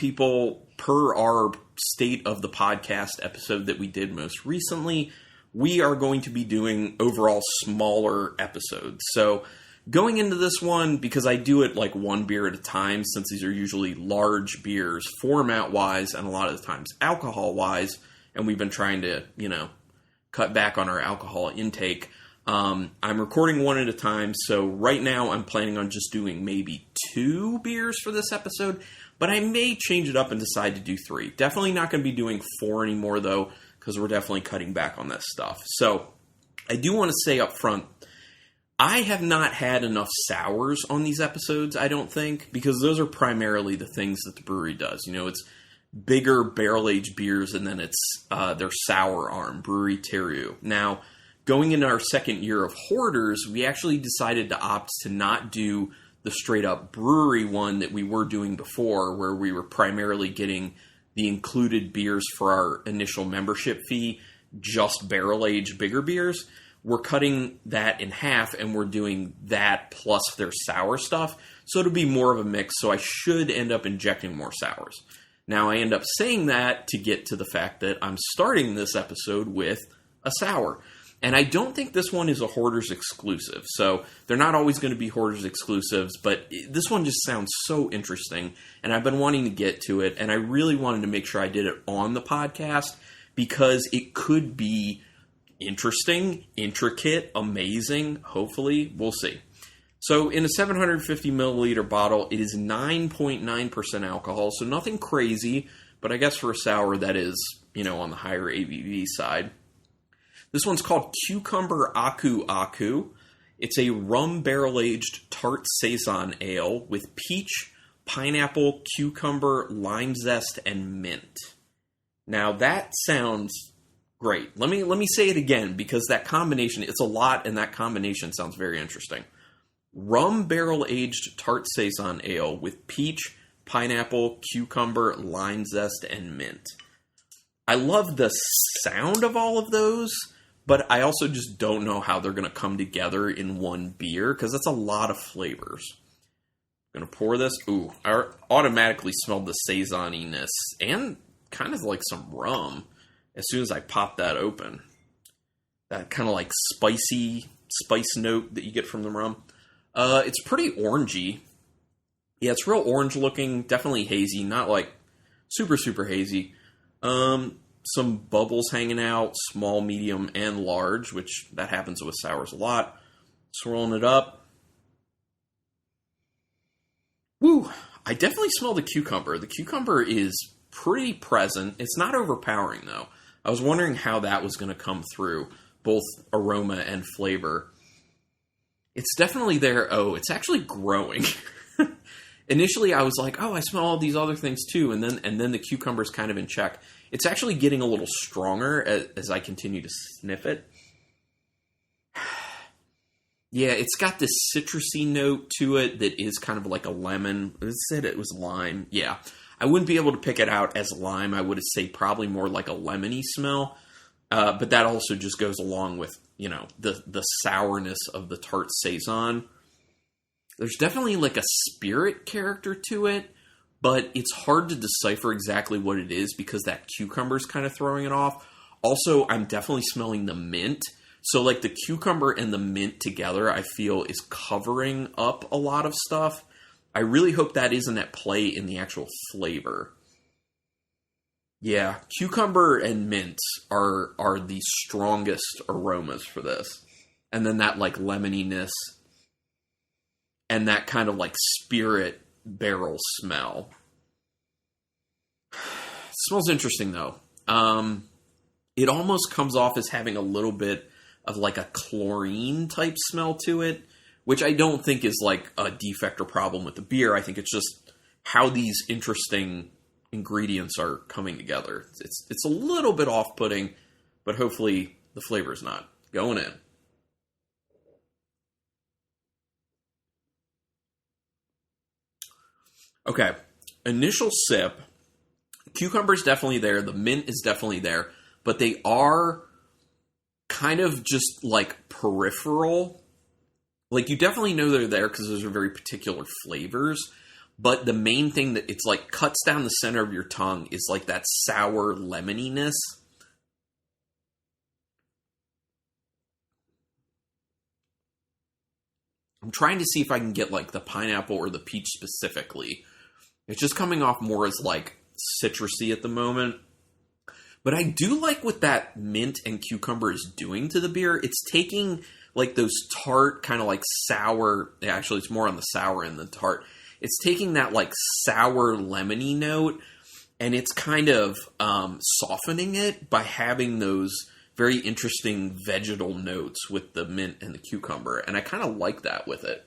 people, per our state of the podcast episode that we did most recently, we are going to be doing overall smaller episodes. So going into this one, because I do it like one beer at a time, since these are usually large beers, format-wise, and a lot of the times alcohol-wise, and we've been trying to, cut back on our alcohol intake. I'm recording one at a time, so right now I'm planning on just doing maybe 2 beers for this episode, but I may change it up and decide to do 3. Definitely not going to be doing 4 anymore, though, because we're definitely cutting back on this stuff. So I do want to say up front, I have not had enough sours on these episodes, I don't think, because those are primarily the things that the brewery does. It's bigger barrel-aged beers, and then it's their sour arm, Bruery Terroir. Now, going into our second year of Hoarders, we actually decided to opt to not do the straight-up brewery one that we were doing before, where we were primarily getting the included beers for our initial membership fee, just barrel-aged bigger beers. We're cutting that in half, and we're doing that plus their sour stuff, so it'll be more of a mix, so I should end up injecting more sours. Now, I end up saying that to get to the fact that I'm starting this episode with a sour. And I don't think this one is a Hoarders exclusive. So they're not always going to be Hoarders exclusives, but this one just sounds so interesting. And I've been wanting to get to it. And I really wanted to make sure I did it on the podcast because it could be interesting, intricate, amazing. Hopefully, we'll see. So in a 750 milliliter bottle, it is 9.9% alcohol. So nothing crazy, but I guess for a sour that is, on the higher ABV side. This one's called Cucumber Aku Aku. It's a rum barrel-aged tart saison ale with peach, pineapple, cucumber, lime zest, and mint. Now that sounds great. Let me say it again because that combination, it's a lot, and that combination sounds very interesting. Rum barrel-aged tart saison ale with peach, pineapple, cucumber, lime zest, and mint. I love the sound of all of those, but I also just don't know how they're going to come together in one beer, because that's a lot of flavors. I'm going to pour this. Ooh, I automatically smelled the saisoniness, and kind of like some rum, as soon as I pop that open. That kind of like spicy spice note that you get from the rum. It's pretty orangey. Yeah, it's real orange looking, definitely hazy, not like super, super hazy. Some bubbles hanging out, small, medium, and large, which that happens with sours a lot. Swirling it up. Woo! I definitely smell the cucumber. The cucumber is pretty present. It's not overpowering, though. I was wondering how that was going to come through, both aroma and flavor. It's definitely there. Oh, it's actually growing. Initially, I was like, oh, I smell all these other things too, and then the cucumber's kind of in check. It's actually getting a little stronger as I continue to sniff it. Yeah, it's got this citrusy note to it that is kind of like a lemon. It said it was lime. Yeah, I wouldn't be able to pick it out as lime. I would say probably more like a lemony smell. But that also just goes along with, the sourness of the tart saison. There's definitely like a spirit character to it, but it's hard to decipher exactly what it is because that cucumber's kind of throwing it off. Also, I'm definitely smelling the mint. So like the cucumber and the mint together, I feel is covering up a lot of stuff. I really hope that isn't at play in the actual flavor. Yeah, cucumber and mint are the strongest aromas for this. And then that like lemoniness and that kind of like spirit barrel smell. It smells interesting though. It almost comes off as having a little bit of like a chlorine type smell to it, which I don't think is like a defect or problem with the beer. I think it's just how these interesting ingredients are coming together. It's a little bit off-putting, but hopefully the flavor's not. Going in. Okay, initial sip. Cucumber's definitely there. The mint is definitely there, but they are kind of just like peripheral. Like you definitely know they're there because those are very particular flavors, But the main thing that it's like cuts down the center of your tongue is like that sour lemoniness. I'm trying to see if I can get like the pineapple or the peach specifically. It's just coming off more as like citrusy at the moment. But I do like what that mint and cucumber is doing to the beer. It's taking like those tart, kind of like sour, actually it's more on the sour end than tart. It's taking that like sour lemony note and it's kind of softening it by having those very interesting vegetal notes with the mint and the cucumber. And I kind of like that with it.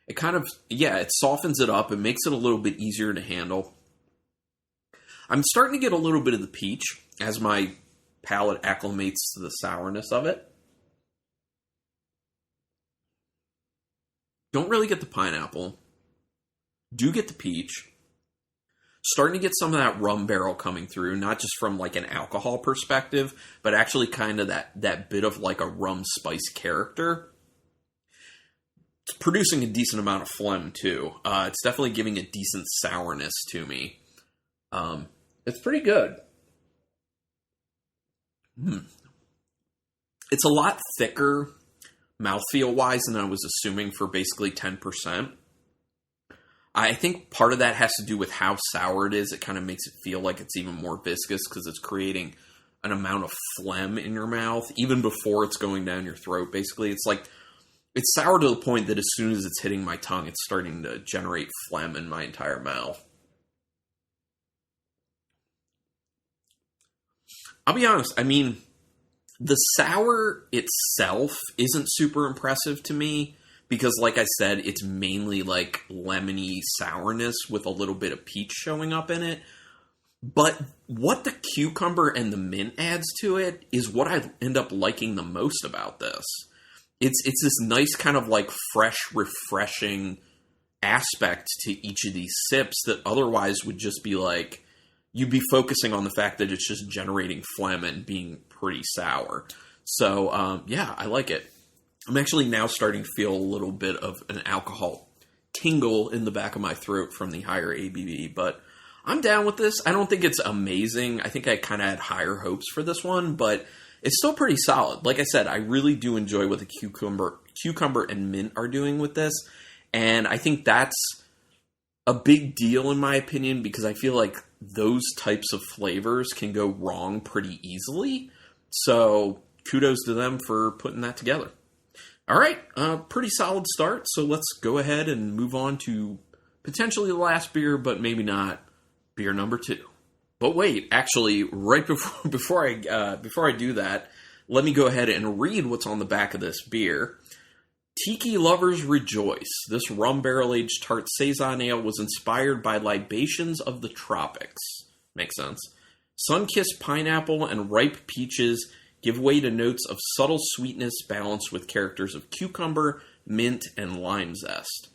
It kind of, it softens it up. It makes it a little bit easier to handle. I'm starting to get a little bit of the peach as my palate acclimates to the sourness of it. Don't really get the pineapple. Do get the peach. Starting to get some of that rum barrel coming through, not just from like an alcohol perspective, but actually kind of that bit of like a rum spice character. It's producing a decent amount of phlegm too. It's definitely giving a decent sourness to me. It's pretty good. It's a lot thicker mouthfeel wise than I was assuming for basically 10%. I think part of that has to do with how sour it is. It kind of makes it feel like it's even more viscous because it's creating an amount of phlegm in your mouth even before it's going down your throat. Basically, it's like it's sour to the point that as soon as it's hitting my tongue, it's starting to generate phlegm in my entire mouth. I'll be honest, I mean, the sour itself isn't super impressive to me because, like I said, it's mainly like lemony sourness with a little bit of peach showing up in it. But what the cucumber and the mint adds to it is what I end up liking the most about this. It's this nice kind of like fresh, refreshing aspect to each of these sips that otherwise would just be like, you'd be focusing on the fact that it's just generating phlegm and being pretty sour. So, I like it. I'm actually now starting to feel a little bit of an alcohol tingle in the back of my throat from the higher ABV, but I'm down with this. I don't think it's amazing. I think I kind of had higher hopes for this one, but it's still pretty solid. Like I said, I really do enjoy what the cucumber and mint are doing with this, and I think that's a big deal in my opinion because I feel like those types of flavors can go wrong pretty easily. So kudos to them for putting that together. All right, pretty solid start. So let's go ahead and move on to potentially the last beer, but maybe not beer number 2. But wait, actually, right before I do that, let me go ahead and read what's on the back of this beer. Tiki lovers rejoice. This rum barrel-aged tart saison ale was inspired by libations of the tropics. Makes sense. Sun-kissed pineapple and ripe peaches give way to notes of subtle sweetness balanced with characters of cucumber, mint, and lime zest.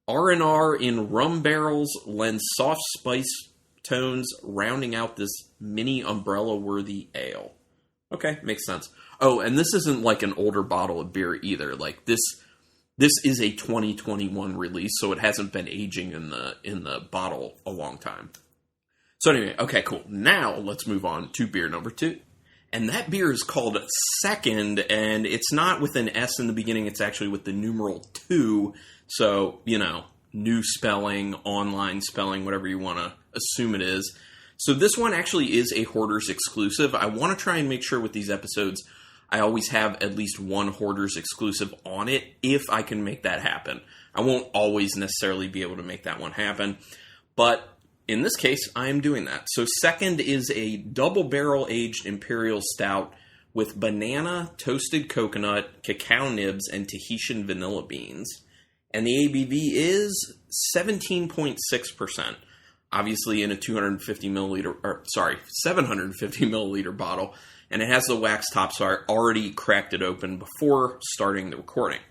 R&R in rum barrels lends soft spice tones, rounding out this mini umbrella-worthy ale. Okay, makes sense. Oh, and this isn't like an older bottle of beer either. Like this is a 2021 release, so it hasn't been aging in the bottle a long time. So anyway, okay, cool. Now let's move on to beer number 2. And that beer is called 2econd, and it's not with an S in the beginning, it's actually with the numeral 2. So, new spelling, online spelling, whatever you want to assume it is. So this one actually is a Hoarders exclusive. I want to try and make sure with these episodes I always have at least one Hoarders exclusive on it, if I can make that happen. I won't always necessarily be able to make that one happen, but in this case, I am doing that. So 2econd is a double barrel aged imperial stout with banana, toasted coconut, cacao nibs, and Tahitian vanilla beans. And the ABV is 17.6%. Obviously in a 750 milliliter bottle. And it has the wax top, so I already cracked it open before starting the recording.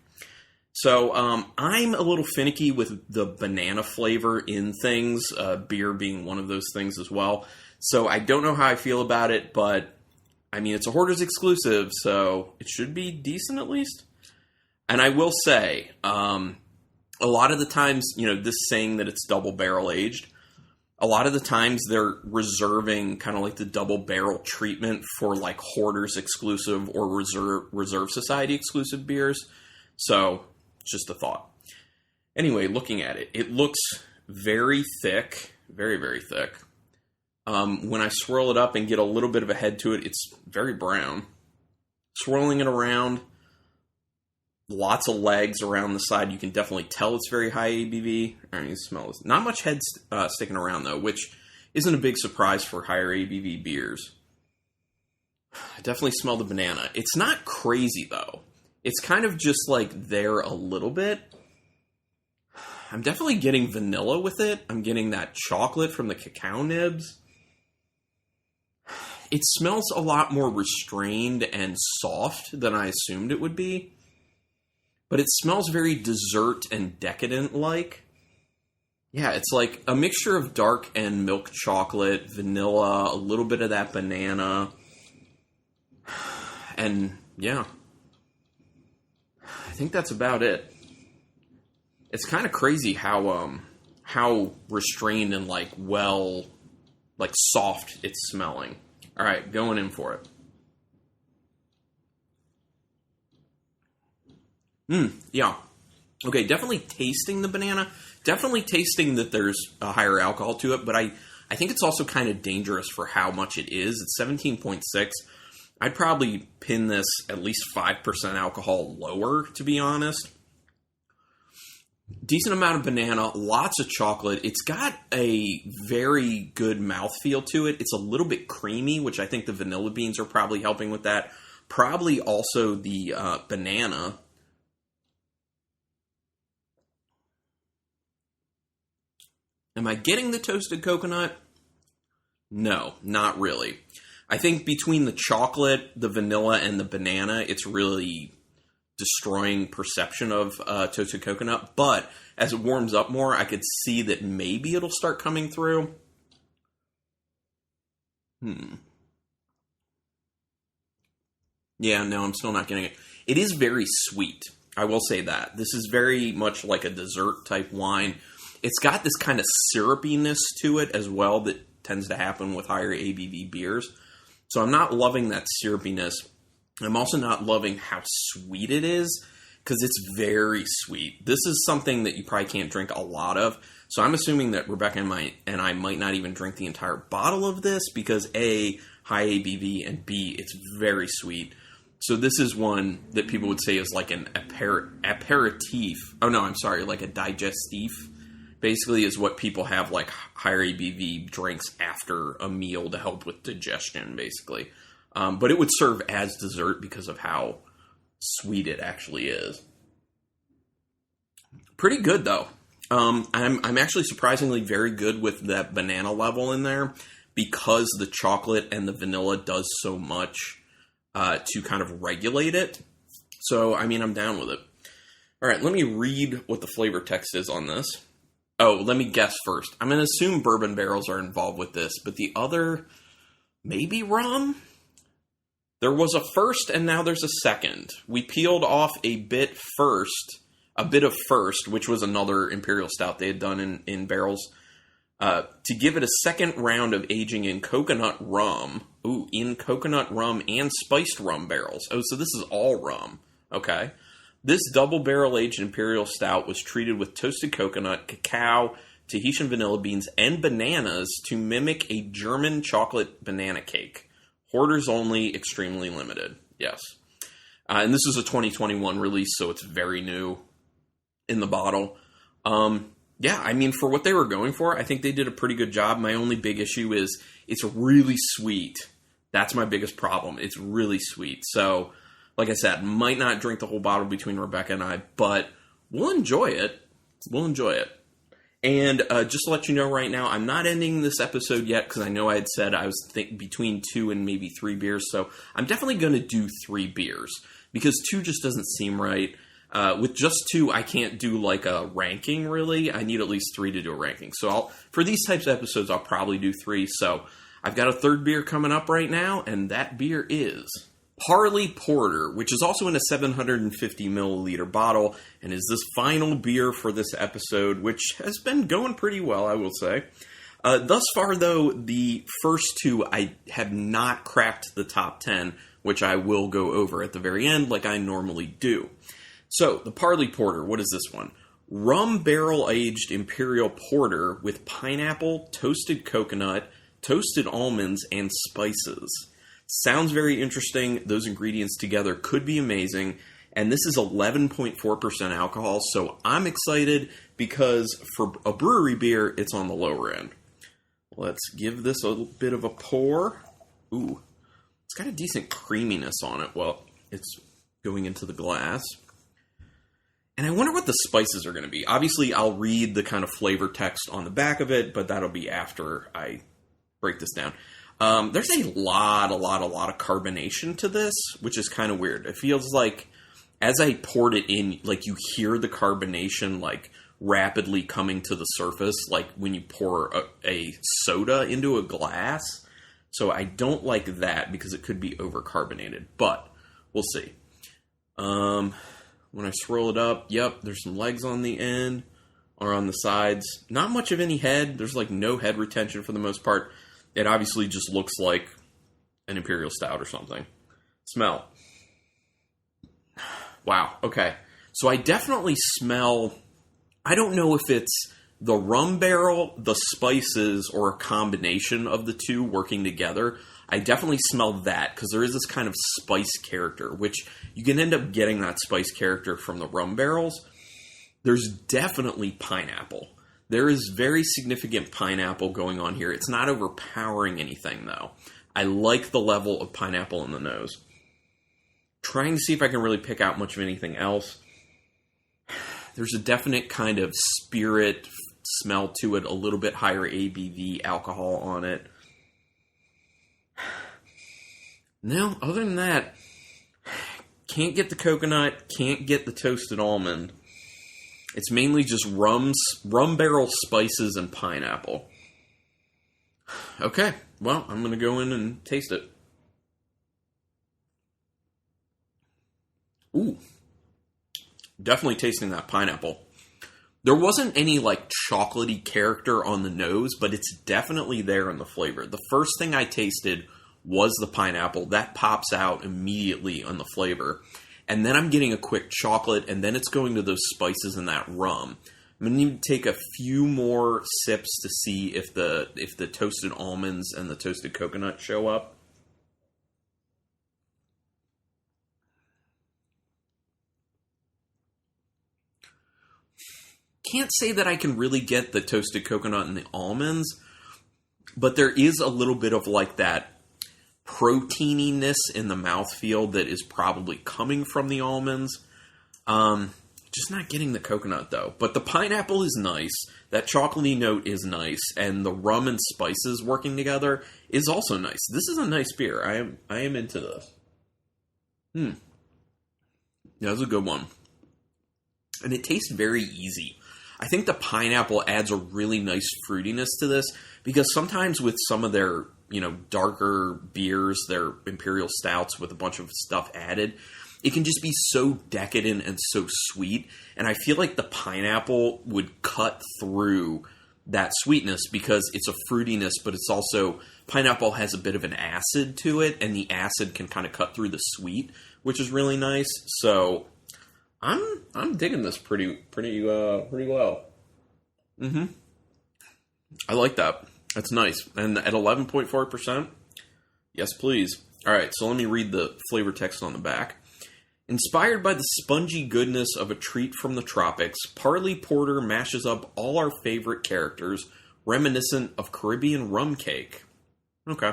So I'm a little finicky with the banana flavor in things, beer being one of those things as well. So I don't know how I feel about it, but I mean, it's a Hoarders exclusive, so it should be decent at least. And I will say, a lot of the times, this saying that it's double barrel aged, a lot of the times they're reserving kind of like the double barrel treatment for like Hoarders exclusive or Reserve Society exclusive beers. So, just a thought. Anyway, looking at it, it looks very thick, very, very thick. When I swirl it up and get a little bit of a head to it, it's very brown. Swirling it around, lots of legs around the side. You can definitely tell it's very high ABV. I mean, smell this. Not much head sticking around, though, which isn't a big surprise for higher ABV beers. I definitely smell the banana. It's not crazy, though. It's kind of just like there a little bit. I'm definitely getting vanilla with it. I'm getting that chocolate from the cacao nibs. It smells a lot more restrained and soft than I assumed it would be. But it smells very dessert and decadent-like. Yeah, it's like a mixture of dark and milk chocolate, vanilla, a little bit of that banana. And, yeah. I think that's about it. It's kind of crazy how restrained and, soft it's smelling. All right, going in for it. Yeah. Okay, definitely tasting the banana. Definitely tasting that there's a higher alcohol to it, but I think it's also kind of dangerous for how much it is. It's 17.6. I'd probably pin this at least 5% alcohol lower, to be honest. Decent amount of banana, lots of chocolate. It's got a very good mouthfeel to it. It's a little bit creamy, which I think the vanilla beans are probably helping with that. Probably also the banana. Am I getting the toasted coconut? No, not really. I think between the chocolate, the vanilla, and the banana, it's really destroying perception of toasted coconut. But as it warms up more, I could see that maybe it'll start coming through. Yeah, no, I'm still not getting it. It is very sweet. I will say that. This is very much like a dessert type wine. It's got this kind of syrupiness to it as well that tends to happen with higher ABV beers. So I'm not loving that syrupiness. I'm also not loving how sweet it is, because it's very sweet. This is something that you probably can't drink a lot of. So I'm assuming that Rebecca and I might not even drink the entire bottle of this, because A, high ABV, and B, it's very sweet. So this is one that people would say is like an aperitif. Oh no, I'm sorry, like a digestif. Basically is what people have like higher ABV drinks after a meal to help with digestion, basically. But it would serve as dessert because of how sweet it actually is. Pretty good, though. I'm actually surprisingly very good with that banana level in there, because the chocolate and the vanilla does so much to kind of regulate it. So, I mean, I'm down with it. All right, let me read what the flavor text is on this. Oh, let me guess first. I'm going to assume bourbon barrels are involved with this, but the other, maybe rum? There was a first, and now there's a second. We peeled off a bit of first, which was another Imperial Stout they had done in barrels, to give it a second round of aging in coconut rum. Ooh, in coconut rum and spiced rum barrels. Oh, so this is all rum. Okay. This double barrel aged Imperial Stout was treated with toasted coconut, cacao, Tahitian vanilla beans, and bananas to mimic a German chocolate banana cake. Hoarders only, extremely limited. Yes. And this is a 2021 release, so it's very new in the bottle. Yeah, I mean, for what they were going for, I think they did a pretty good job. My only big issue is it's really sweet. That's my biggest problem. It's really sweet. So, like I said, might not drink the whole bottle between Rebecca and I, but we'll enjoy it. We'll enjoy it. And just to let you know right now, I'm not ending this episode yet, because I know I had said I was between 2 and maybe 3 beers. So I'm definitely going to do 3 beers, because 2 just doesn't seem right. With just 2, I can't do like a ranking, really. I need at least 3 to do a ranking. So for these types of episodes, I'll probably do 3. So I've got a 3rd beer coming up right now, and that beer is Parley Porter, which is also in a 750 milliliter bottle, and is this final beer for this episode, which has been going pretty well, I will say. Thus far, though, the first two I have not cracked the top 10, which I will go over at the very end like I normally do. So, the Parley Porter, what is this one? Rum barrel-aged imperial porter with pineapple, toasted coconut, toasted almonds, and spices. Sounds very interesting. Those ingredients together could be amazing. And this is 11.4% alcohol, so I'm excited because for a brewery beer, it's on the lower end. Let's give this a little bit of a pour. Ooh, it's got a decent creaminess on it. Well, it's going into the glass. And I wonder what the spices are going to be. Obviously, I'll read the kind of flavor text on the back of it, but that'll be after I break this down. There's a lot of carbonation to this, which is kind of weird. It feels like as I poured it in, like you hear the carbonation like rapidly coming to the surface, like when you pour a soda into a glass. So I don't like that because it could be overcarbonated, but we'll see. When I swirl it up, yep, there's some legs on the end or on the sides. Not much of any head. There's like no head retention for the most part. It obviously just looks like an Imperial Stout or something. Smell. Wow, okay. So I definitely smell, I don't know if it's the rum barrel, the spices, or a combination of the two working together. I definitely smell that, because there is this kind of spice character, which you can end up getting that spice character from the rum barrels. There's definitely pineapple. There is very significant pineapple going on here. It's not overpowering anything, though. I like the level of pineapple in the nose. Trying to see if I can really pick out much of anything else. There's a definite kind of spirit smell to it, a little bit higher ABV alcohol on it. No, other than that, can't get the coconut, can't get the toasted almond. It's mainly just rum barrel spices and pineapple. Okay, well, I'm going to go in and taste it. Ooh, definitely tasting that pineapple. There wasn't any, like, chocolatey character on the nose, but it's definitely there in the flavor. The first thing I tasted was the pineapple. That pops out immediately on the flavor. And then I'm getting a quick chocolate, and then it's going to those spices and that rum. I'm going to need to take a few more sips to see if the toasted almonds and the toasted coconut show up. Can't say that I can really get the toasted coconut and the almonds, but there is a little bit of like that proteininess in the mouthfeel that is probably coming from the almonds. Just not getting the coconut, though. But the pineapple is nice. That chocolatey note is nice. And the rum and spices working together is also nice. This is a nice beer. I am into this. Yeah, that's a good one. And it tastes very easy. I think the pineapple adds a really nice fruitiness to this, because sometimes with some of their, darker beers, their imperial stouts with a bunch of stuff added, it can just be so decadent and so sweet. And I feel like the pineapple would cut through that sweetness because it's a fruitiness, but it's also, pineapple has a bit of an acid to it, and the acid can kind of cut through the sweet, which is really nice. So I'm digging this pretty well. I like that. That's nice. And at 11.4%, yes, please. All right, so let me read the flavor text on the back. Inspired by the spongy goodness of a treat from the tropics, Parley Porter mashes up all our favorite characters, reminiscent of Caribbean rum cake. Okay.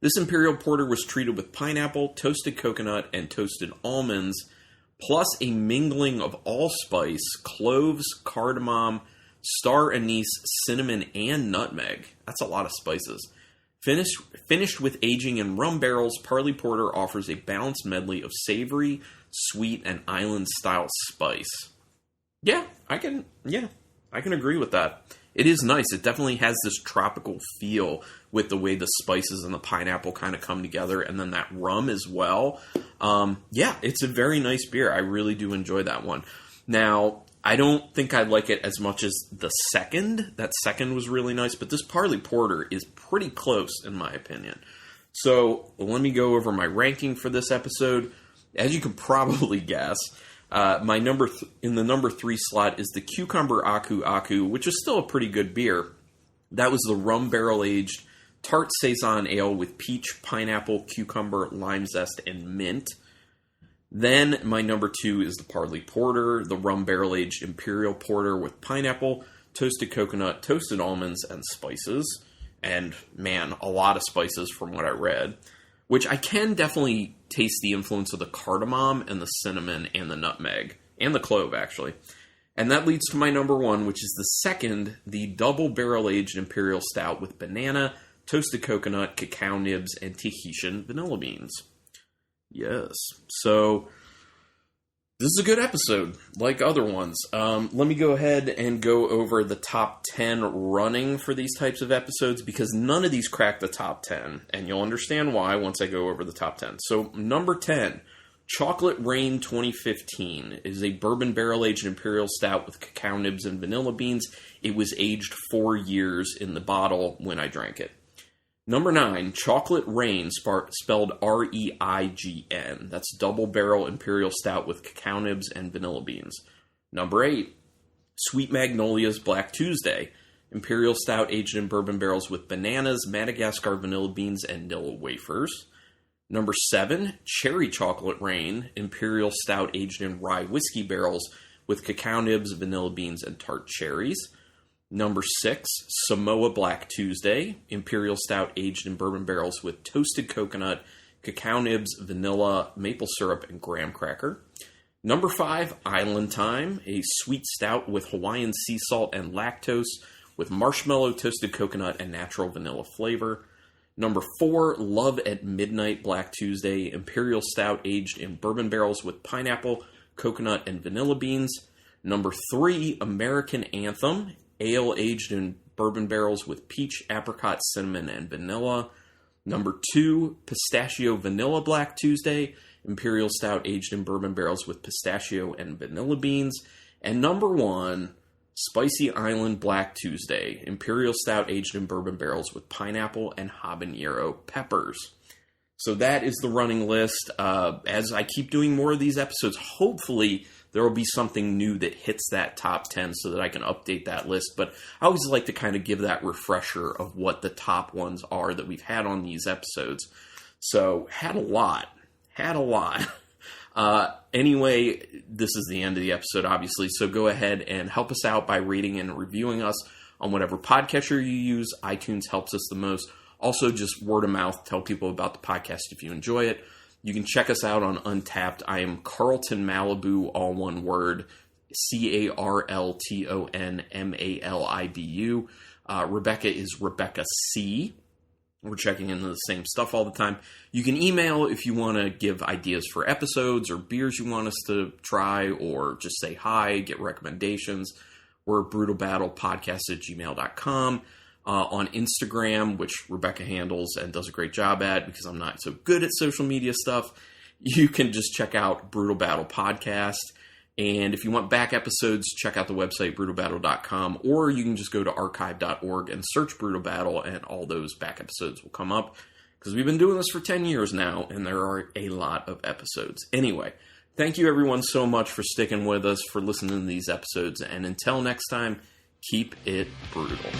This Imperial Porter was treated with pineapple, toasted coconut, and toasted almonds, plus a mingling of allspice, cloves, cardamom, star anise, cinnamon, and nutmeg. That's a lot of spices. Finished with aging in rum barrels, Parley Porter offers a balanced medley of savory, sweet, and island-style spice. I can agree with that. it is nice. It definitely has this tropical feel with the way the spices and the pineapple kind of come together, and then that rum as well. Yeah, it's a very nice beer. I really do enjoy that one. Now, I don't think I like it as much as the 2econd. That 2econd was really nice, but this Parley Porter is pretty close in my opinion. So let me go over my ranking for this episode. As you can probably guess, my in the number 3 slot is the Cucumber Aku Aku, which is still a pretty good beer. That was the rum barrel-aged tart saison ale with peach, pineapple, cucumber, lime zest, and mint. Then my number 2 is the Parley Porter, the rum barrel-aged imperial porter with pineapple, toasted coconut, toasted almonds, and spices. And man, a lot of spices from what I read, which I can definitely taste the influence of the cardamom and the cinnamon and the nutmeg, and the clove, actually. And that leads to my number 1, which is the 2nd, the double barrel-aged imperial stout with banana, toasted coconut, cacao nibs, and Tahitian vanilla beans. Yes. So, this is a good episode, like other ones. Let me go ahead and go over the top 10 running for these types of episodes, because none of these crack the top 10, and you'll understand why once I go over the top 10. So, number 10, Chocolate Rain 2015 is a bourbon barrel-aged imperial stout with cacao nibs and vanilla beans. It was aged 4 years in the bottle when I drank it. Number 9, Chocolate Rain, spelled R-E-I-G-N. That's double barrel imperial stout with cacao nibs and vanilla beans. Number 8, Sweet Magnolia's Black Tuesday, imperial stout aged in bourbon barrels with bananas, Madagascar vanilla beans, and Nilla wafers. Number 7, Cherry Chocolate Rain, imperial stout aged in rye whiskey barrels with cacao nibs, vanilla beans, and tart cherries. Number 6, Samoa Black Tuesday, imperial stout aged in bourbon barrels with toasted coconut, cacao nibs, vanilla, maple syrup, and graham cracker. Number 5, Island Time, a sweet stout with Hawaiian sea salt and lactose with marshmallow, toasted coconut, and natural vanilla flavor. Number 4, Love at Midnight Black Tuesday, imperial stout aged in bourbon barrels with pineapple, coconut, and vanilla beans. Number 3, American Anthem, ale aged in bourbon barrels with peach, apricot, cinnamon, and vanilla. Number 2, Pistachio Vanilla Black Tuesday, imperial stout aged in bourbon barrels with pistachio and vanilla beans. And number 1, Spicy Island Black Tuesday, imperial stout aged in bourbon barrels with pineapple and habanero peppers. So that is the running list. As I keep doing more of these episodes, hopefully there will be something new that hits that top 10 so that I can update that list. But I always like to kind of give that refresher of what the top ones are that we've had on these episodes. So, had a lot. Anyway, this is the end of the episode, obviously. So go ahead and help us out by rating and reviewing us on whatever podcatcher you use. iTunes helps us the most. Also, just word of mouth. Tell people about the podcast if you enjoy it. You can check us out on Untappd. I am Carlton Malibu, all one word, CarltonMalibu. Rebecca is Rebecca C. We're checking into the same stuff all the time. You can email if you want to give ideas for episodes or beers you want us to try, or just say hi, get recommendations. We're brutalbattlepodcast@gmail.com. On Instagram, which Rebecca handles and does a great job at because I'm not so good at social media stuff, you can just check out Brutal Battle Podcast. And if you want back episodes, check out the website brutalbattle.com, or you can just go to archive.org and search Brutal Battle, and all those back episodes will come up, because we've been doing this for 10 years now, and there are a lot of episodes. Anyway, thank you everyone so much for sticking with us, for listening to these episodes, and until next time, keep it brutal.